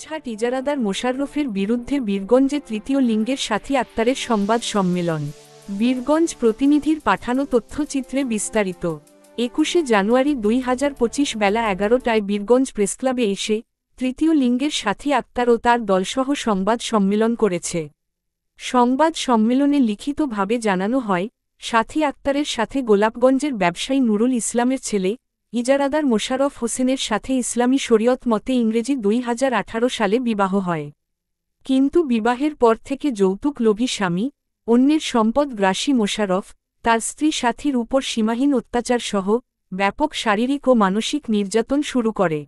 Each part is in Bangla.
বীরগঞ্জহাট ইজারাদার মোশাররফের বিরুদ্ধে বীরগঞ্জে তৃতীয় লিঙ্গের সাথী আক্তারের সংবাদ সম্মেলন। বীরগঞ্জ প্রতিনিধির পাঠানো তথ্যচিত্রে বিস্তারিত। 21 জানুয়ারি 2025 বেলা 11টায় বীরগঞ্জ প্রেসক্লাবে এসে তৃতীয় লিঙ্গের সাথী আক্তার ও তার দলসহ সংবাদ সম্মেলন করেছে। সংবাদ সম্মেলনে লিখিতভাবে জানানো হয়, সাথী আক্তারের সাথে গোলাপগঞ্জের ব্যবসায়ী নুরুল ইসলামের ছেলে ইজারাদার মোশাররফ হোসেনের সাথে ইসলামী শরীয়ত মতে ইংরেজি 2018 সালে বিবাহ হয়। কিন্তু বিবাহের পর থেকে যৌতুক লোভী স্বামী, অন্যের সম্পদ গ্রাসী মোশাররফ তার স্ত্রী সাথীর উপর সীমাহীন অত্যাচার সহ ব্যাপক শারীরিক ও মানসিক নির্যাতন শুরু করে।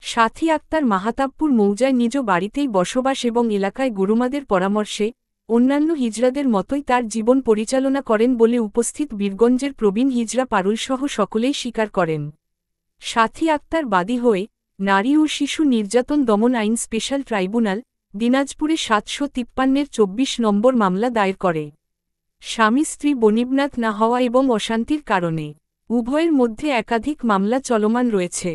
সাথী আক্তার মাহাতাবপুর মৌজায় নিজ বাড়িতেই বসবাস এবং এলাকায় গুরুমাদের পরামর্শে অন্যান্য হিজড়াদের মতোই তার জীবন পরিচালনা করেন বলে উপস্থিত বীরগঞ্জের প্রবীণ হিজড়া পারুলসহ সকলেই স্বীকার করেন। সাথী আক্তার বাদী হয়ে নারী ও শিশু নির্যাতন দমন আইন স্পেশাল ট্রাইব্যুনাল, দিনাজপুরে 753-এর 24 নম্বর মামলা দায়ের করে। স্বামী স্ত্রী বনিবনাথ না হওয়া এবং অশান্তির কারণে উভয়ের মধ্যে একাধিক মামলা চলমান রয়েছে।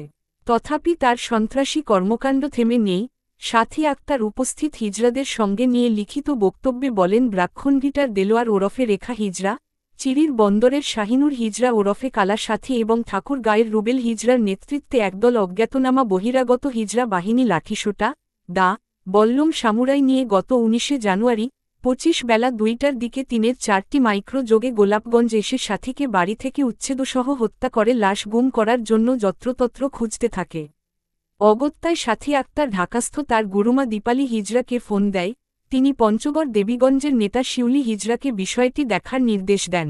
তথাপি তার সন্ত্রাসী কর্মকাণ্ড থেমে নেই। সাথী আক্তার উপস্থিত হিজড়াদের সঙ্গে নিয়ে লিখিত বক্তব্যে বলেন, ব্রাক্ষণভিটার দেলোয়ার ওরফে রেখা হিজড়া, চিরির বন্দরের শাহিনুর হিজড়া ওরফে কালা সাথী এবং ঠাকুরগাঁয়ের রুবেল হিজড়ার নেতৃত্বে একদল অজ্ঞাতনামা বহিরাগত হিজড়া বাহিনী লাঠিসোঁটা, দা, বল্লম সামুরাই নিয়ে গত 19 জানুয়ারি 25 বেলা 2টার দিকে 3-এর 4টি মাইক্রো যোগে গোলাপগঞ্জ এসে সাথীকে বাড়ি থেকে উচ্ছেদসহ হত্যা করে লাশ গুম করার জন্য যত্রতত্র খুঁজতে থাকে। অগত্যায় সাথী আক্তার ঢাকাস্থ তার গুরুমা দীপালি হিজড়াকে ফোন দেয়। তিনি পঞ্চগড় দেবীগঞ্জের নেতা শিউলি হিজড়াকে বিষয়টি দেখার নির্দেশ দেন।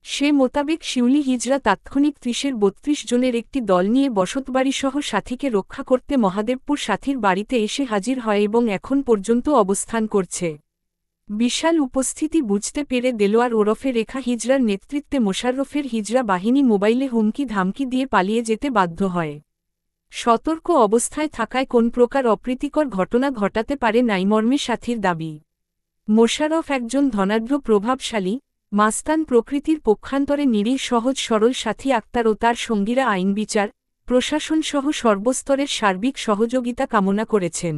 সে মোতাবেক শিউলি হিজড়া তাৎক্ষণিক 30-32 জনের একটি দল নিয়ে বসতবাড়িসহ সাথীকে রক্ষা করতে মহাদেবপুর সাথীর বাড়িতে এসে হাজির হয় এবং এখন পর্যন্ত অবস্থান করছে। বিশাল উপস্থিতি বুঝতে পেরে দেলোয়ার ওরফে রেখা হিজড়ার নেতৃত্বে মোশাররফের হিজড়া বাহিনী মোবাইলে হুমকি ধামকি দিয়ে পালিয়ে যেতে বাধ্য হয়। সতর্ক অবস্থায় থাকায় কোন প্রকার অপ্রীতিকর ঘটনা ঘটাতে পারে নাই মর্মে সাথীর দাবি। মোশাররফ একজন ধনাঢ্য প্রভাবশালী, মাস্তান প্রকৃতির পক্ষান্তরে নিরীহ সহজ সরল সাথী আক্তার ও তার সঙ্গীরা আইন বিচার, প্রশাসনসহ সর্বস্তরের সার্বিক সহযোগিতা কামনা করেছেন।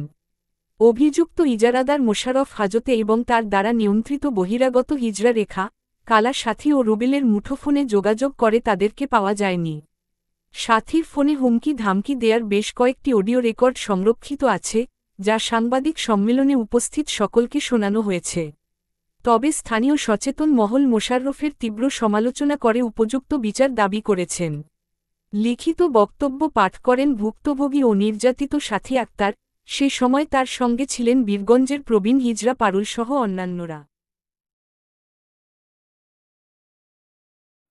অভিযুক্ত ইজারাদার মোশাররফ হাজতে এবং তার দ্বারা নিয়ন্ত্রিত বহিরাগত হিজড়া রেখা, কালা সাথী ও রুবেলের মুঠোফোনে যোগাযোগ করে তাদেরকে পাওয়া যায়নি। সাথীর ফোনে হুমকি ধামকি দেয়ার বেশ কয়েকটি অডিও রেকর্ড সংরক্ষিত আছে, যা সাংবাদিক সম্মেলনে উপস্থিত সকলকে শোনানো হয়েছে। তবে স্থানীয় সচেতন মহল মোশাররফের তীব্র সমালোচনা করে উপযুক্ত বিচার দাবি করেছেন। লিখিত বক্তব্য পাঠ করেন ভুক্তভোগী ও নির্যাতিত সাথী আক্তার। সে সময় তার সঙ্গে ছিলেন বীরগঞ্জের প্রবীণ হিজড়া পারুলসহ অন্যান্যরা।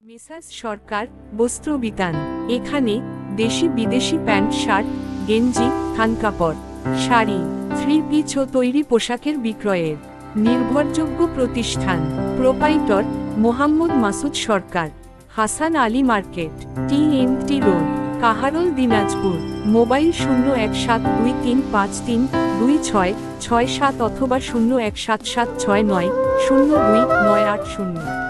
মেসাজ সরকার বস্ত্র বিতান। এখানে দেশি বিদেশি প্যান্ট, শার্ট, গেঞ্জি, থানকাপড়, শাড়ি, 3 পিস ও তৈরি পোশাকের বিক্রয়ের নির্ভরযোগ্য প্রতিষ্ঠান। Proprietor Mohammad Masud Sarkar, Hasan Ali market, TNT road, Kaharol, Dinajpur. Mobile 017235326667 অথবা 017769029880।